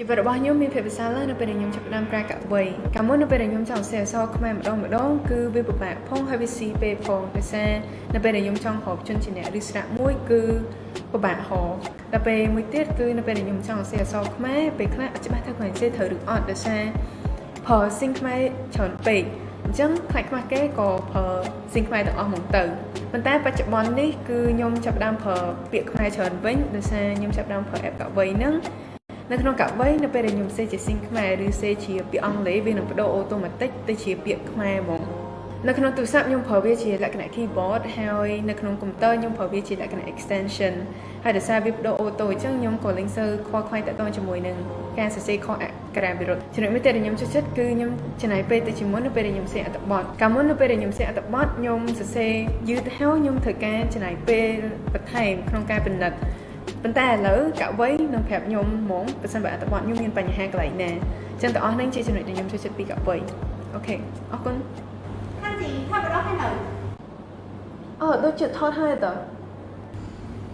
Vì vậy, bao nhiêu mình phải xa lắm, nó bên nhóm chụp đam ra cả vậy. Cảm ơn nó bên nhóm chọn xe sau không em một đống cứ với bộ bạn phong hay với CP phong để xe nó bên nhóm chọn hộp chân chỉ nè đi sạ mũi cứ bộ bạn họ là về mũi tiết cứ nó bên nhóm chọn xe sau không em về khác chỉ bắt theo khoản xe thở được ọt để xe phở sinh mai chọn bể chẳng phải mà cái có phở sinh mai được ọt một từ mình ta bắt chụp bón đi cứ nhóm chụp đam phở việc mai chọn với để xe nhóm chụp đam phở ép cả vậy nữaในขณะกับไว้ในประเด็นยมเซจิซิงขมายหรือเซจิเปียอังเลวีนำไปโดออโตมัติแต่จิเปียขมายมองในขณะตัวซับยมพอวิจิลักษณะคีย์บอร์ดให้ในขณะคอมพิวเตอร์ยมพอวิจิลักษณะ extension ให้เดซ่าวิบโดออโตจังยมก่อลิงเซอร์ข้อควายแต่ต้องจมูกหนึ่งการเซข้ออะกระดาษบิรุษฉะนั้นไม่แต่เดยมชุดคือยมจะไหนไปแต่จิมวนในประเด็นยมเซอัตบอดการม้วนในประเด็นยมเซอัตบอดยมเซยืดเท้ายมถือการจะไหนไปประเทศขนมการเป็นนัดเป็นแต่แล้วกะไว้น้องแผบยมหมงเป็นสันแบบตะวันยมมีปัญหาอะไรแน่จังแต่อ๋อนั่งเฉยๆหน่อยจะยมช่วยปีกะไว้โอเคอ๋อคุณท่านจีถ้าไปรอบให้หน่อยโดยจุดทอดให้ต่อ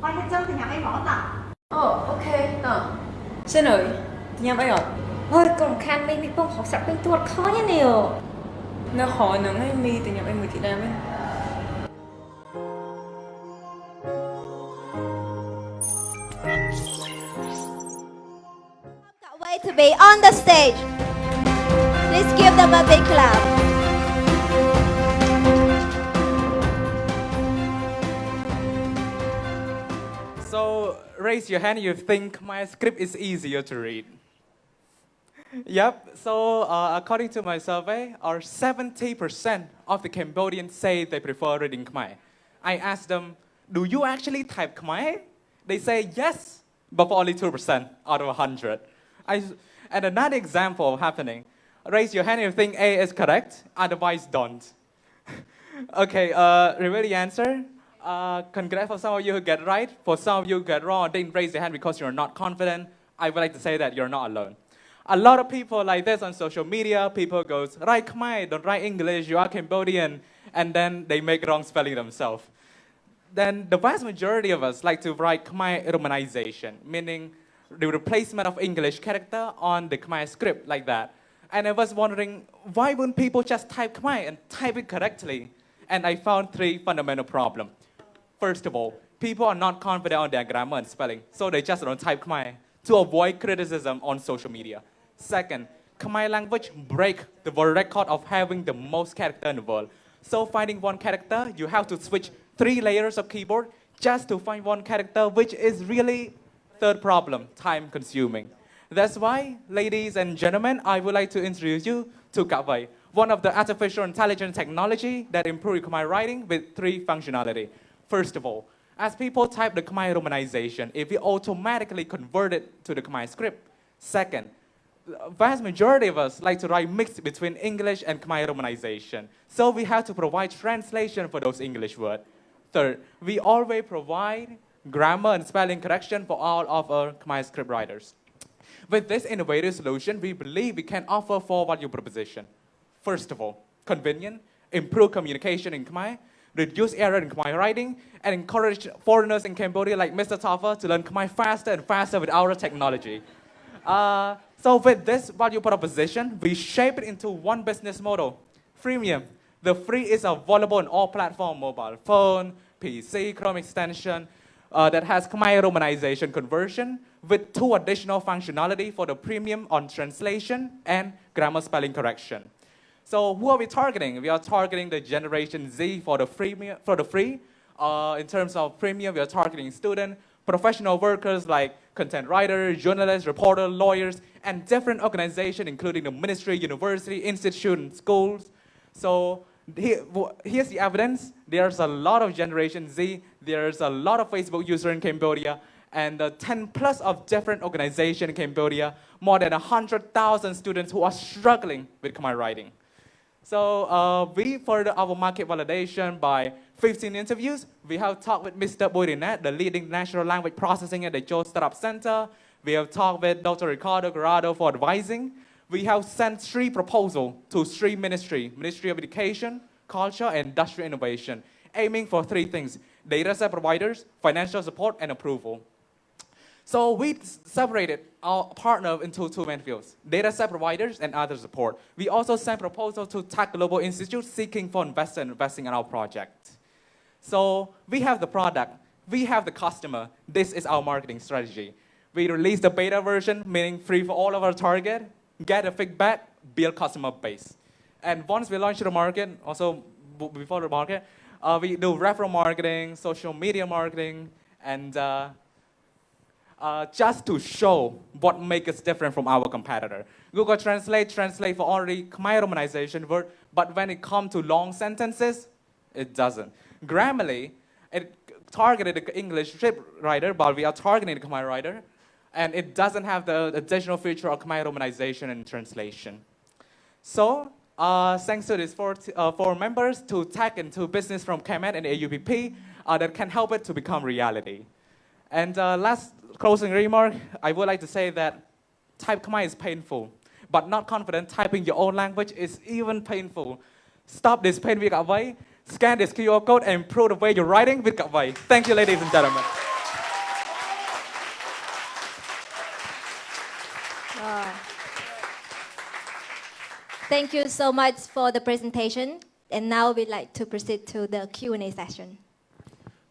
ไปให้เจ้าถึงอยากให้หมอต่อโอเคต่อเช่นหน่อยยามไอ้หรอกล่องคันไม่มีปุ่มของสับเป็นตัวข้อยังเนี่ยเนื้อหอหนังให้มีแต่ยามไอ้มือที่ได้ไหมKakVei to be on the stage. Please give them a big clap. So raise your hand if you think my script is easier to read. Yep, so according to my survey, 70% of the Cambodians say they prefer reading Khmer. I asked them, do you actually type Khmer? They say yes, but for only 2% out of 100. And another example happening. Raise your hand if you think A is correct, otherwise don't. Okay, reveal the answer. Congrats for some of you who get right. For some of you who get wrong, didn't raise your hand because you're not confident. I would like to say that you're not alone. A lot of people like this on social media, people goes, write Khmer, don't write English, you are Cambodian, and then they make wrong spelling themselves. Then the vast majority of us like to write Khmer romanization, meaning the replacement of English character on the Khmer script like that. And I was wondering, why wouldn't people just type Khmer and type it correctly? And I found three fundamental problems. First of all, people are not confident on their grammar and spelling, so they just don't type Khmer to avoid criticism on social media. Second, Khmer language breaks the world record of having the most character in the world. So finding one character, you have to switch 3 layers of keyboard just to find one character, which is really third problem, time consuming. That's why, ladies and gentlemen, I would like to introduce you to KakVei, one of the artificial intelligence technology that improves Khmer writing with 3 functionality. First of all, as people type the Khmer romanization, if we automatically convert it to the Khmer script. Second, the vast majority of us like to write mixed between English and Khmer romanization. So we have to provide translation for those English words. Third, we always provide grammar and spelling correction for all of our Khmer script writers. With this innovative solution, we believe we can offer 4 value propositions. First of all, convenient, improve communication in Khmer, reduce error in Khmer writing, and encourage foreigners in Cambodia like Mr. Toffer to learn Khmer faster and faster with our technology. So with this value proposition, we shape it into one business model, freemium. The free is available on all platforms, mobile phone, PC, Chrome extension, that has Khmer romanization conversion with 2 additional functionality for the premium on translation and grammar spelling correction. So who are we targeting? We are targeting the Generation Z for the free. In terms of premium, we are targeting students, professional workers like content writers, journalists, reporters, lawyers, and different organizations, including the ministry, university, institute, and schools. So here's the evidence. There's a lot of Generation Z. There's a lot of Facebook users in Cambodia, and 10 plus of different organizations in Cambodia, more than 100,000 students who are struggling with Khmer writing. So we further our market validation by 15 interviews. We have talked with Mr. Boydinet, the leading natural language processing at the Joe Startup Center. We have talked with Dr. Ricardo Guerrero for advising. We have sent 3 proposals to 3 ministries, Ministry of Education, Culture, and Industrial Innovation, aiming for 3 things: data set providers, financial support, and approval. So we separated our partner into two main fields, data set providers and other support. We also sent proposals to Tech Global Institute seeking for investors investing in our project. So we have the product, we have the customer. This is our marketing strategy. We release the beta version, meaning free for all of our target, get a feedback, build customer base. And once we launch the market, also before the market, we do referral marketing, social media marketing, and just to show what makes us different from our competitor. Google Translate for already Khmer romanization word, but when it comes to long sentences, it doesn't. Grammarly, it targeted the English script writer, but we are targeting the Khmer writer, and it doesn't have the additional feature of Khmer romanization and translation. So, thanks to these four members to tech and to business from KMET and AUPP that can help it to become reality. And last closing remark, I would like to say that type Khmer is painful, but not confident typing your own language is even painful. Stop this pain with KakVei, scan this QR code and improve the way you're writing with KakVei. Thank you, ladies and gentlemen. Wow. Thank you so much for the presentation. And now we'd like to proceed to the Q&A session.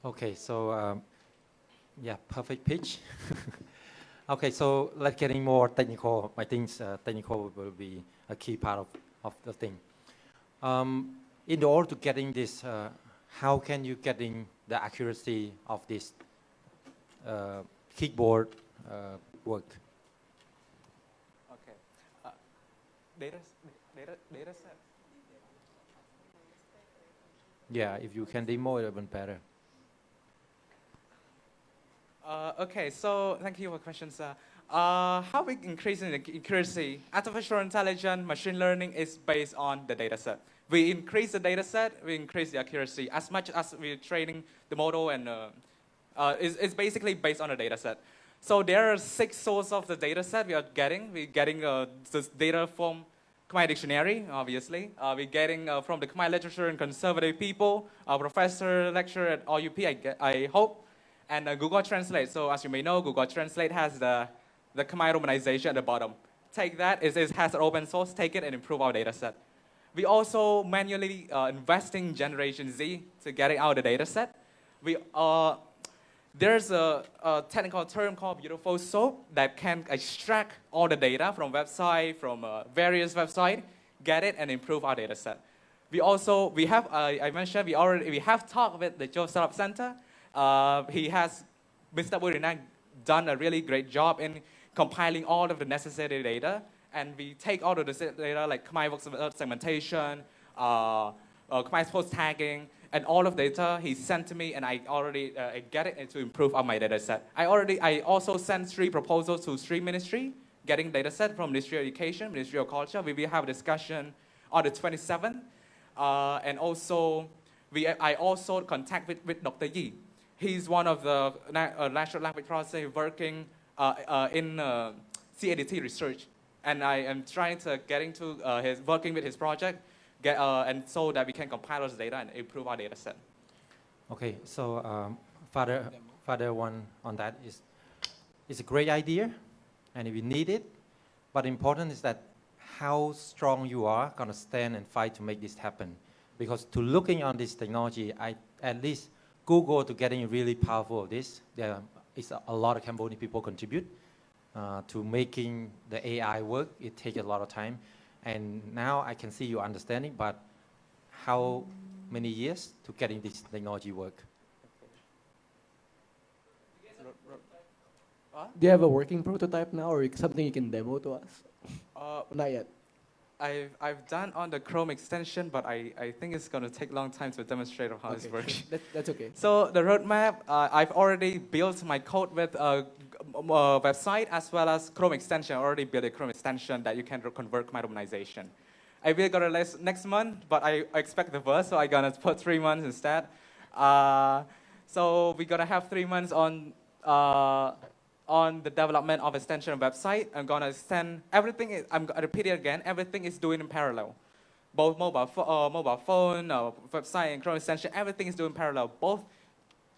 Okay, so yeah, perfect pitch. Okay, so let's getting more technical. I think technical will be a key part of the thing. In order to getting this, how can you getting the accuracy of this keyboard work? Okay. Data set. Yeah, if you can demo it, even better. Okay, so thank you for the question, sir. How we increasing the accuracy? Artificial intelligence, machine learning is based on the data set. We increase the data set, we increase the accuracy. As much as we're training the model, and it's basically based on the data set. So there are 6 sources of the data set we are getting. We're getting this data from Khmer Dictionary, obviously. We're getting from the Khmer literature and conservative people, professor, lecturer at YIP, I hope. And Google Translate. So as you may know, Google Translate has the Khmer romanization at the bottom. Take that, it has an open source, take it and improve our data set. We also manually investing Generation Z to getting out the data set. There's a technical term called Beautiful Soap that can extract all the data from website, from various websites, get it and improve our data set. We have, I mentioned, we have talked with the Joe Startup Center. Mr. Burinak done a really great job in compiling all of the necessary data, and we take all of the data like Khmer voice segmentation, Khmer post tagging, and all of the data he sent to me, and I already get it to improve on my data set. I also sent 3 proposals to 3 ministry, getting data set from Ministry of Education, Ministry of Culture. We will have a discussion on the 27th, and also I also contact with Dr. Yi. He's one of the natural language processing working in CADT research. And I am trying to get into working with his project, and so that we can compile those data and improve our data set. Okay, so Father one on that is, it's a great idea, and we need it. But important is that how strong you are going to stand and fight to make this happen. Because to looking on this technology, at least Google to getting really powerful of this. There is a lot of Cambodian people contribute to making the AI work. It takes a lot of time. And now I can see you understanding, but how many years to getting this technology work? Do you have a working prototype now, or something you can demo to us? Not yet. I've done on the Chrome extension, but I think it's going to take a long time to demonstrate how this works. That's okay. So the roadmap, I've already built my code with a website as well as Chrome extension. I already built a Chrome extension that you can convert my organization. I will go to next month, but I expect the verse, so I'm going to put 3 months instead. So we're going to have 3 months on the development of extension website. I'm going to extend everything. I'm going to repeat it again. Everything is doing in parallel. Both mobile phone, website, and Chrome extension, everything is doing parallel. Both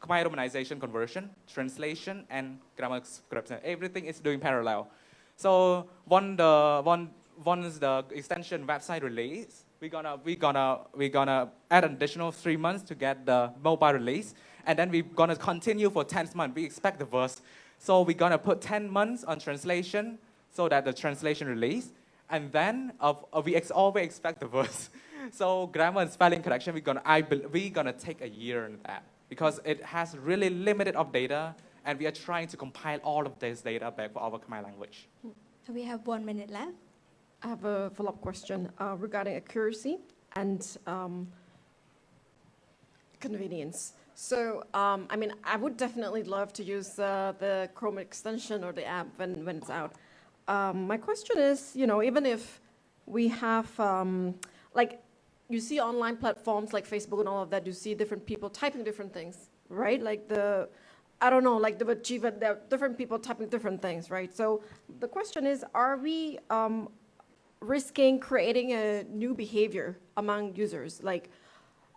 Khmer romanization conversion, translation, and grammar scripts. Everything is doing parallel. So once the extension website release, we're gonna add an additional 3 months to get the mobile release, and then we're gonna continue for 10 months. We expect the verse, so we're gonna put 10 months on translation, so that the translation release, and then always expect the verse. So grammar and spelling correction, we're gonna take a year in that because it has really limited of data, and we are trying to compile all of this data back for our Khmer language. So we have 1 minute left. I have a follow-up question regarding accuracy and convenience. So, I mean, I would definitely love to use the Chrome extension or the app when it's out. My question is, you know, even if we have, like, you see online platforms like Facebook and all of that, you see different people typing different things, right? Like I don't know, like the Jiva, there are different people typing different things, right? So the question is, are we risking creating a new behavior among users? Like,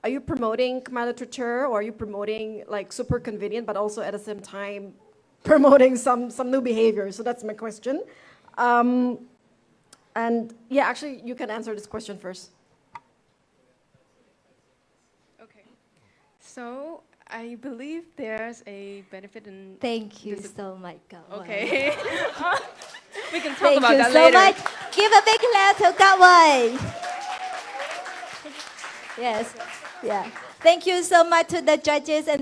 are you promoting Khmer literature, or are you promoting like super convenient, but also at the same time promoting some new behavior? So that's my question. And yeah, actually, you can answer this question first. Okay. So I believe there's a benefit in. Thank you so much, KakVei. Okay. We can talk Thank about you that so later. much. Give a big clap to KakVei. Yes. Yeah. Thank you so much to the judges and